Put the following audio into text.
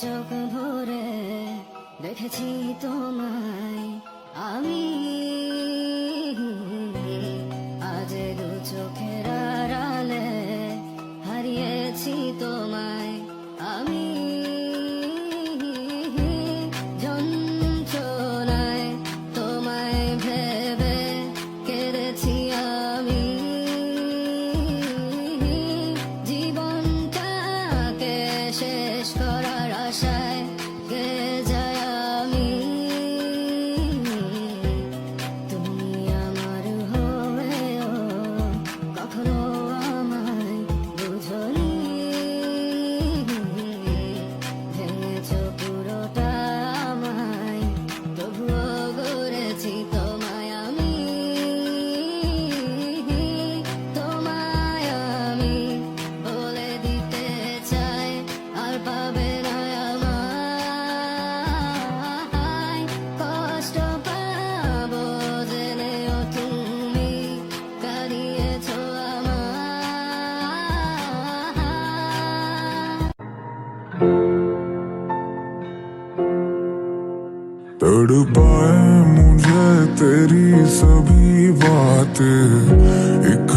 চোখ ভরে দেখেছি তোমায় আমি, আজ দু চোখের আড়ালে হারিয়েছি তোমায় আমি, যন্ত্রণায় তোমায় ভেবে কেঁদেছি আমি, জীবনটাকে শেষ করার আশায় গেয়ে যায় আমি, তুমি আমার হয়েও কখনো আমায় বুঝনি, ভেঙেছ পুরোটা আমায়, তবুও গড়েছি তোমায় আমি, তোমায় আমি বলে দিতে চাই আর পাবে না আমায়, কষ্ট পাবো জেনেও তুমি কাঁদিয়েছ আমায়। तड़पाए मुझे तेरी सभी बातें, एक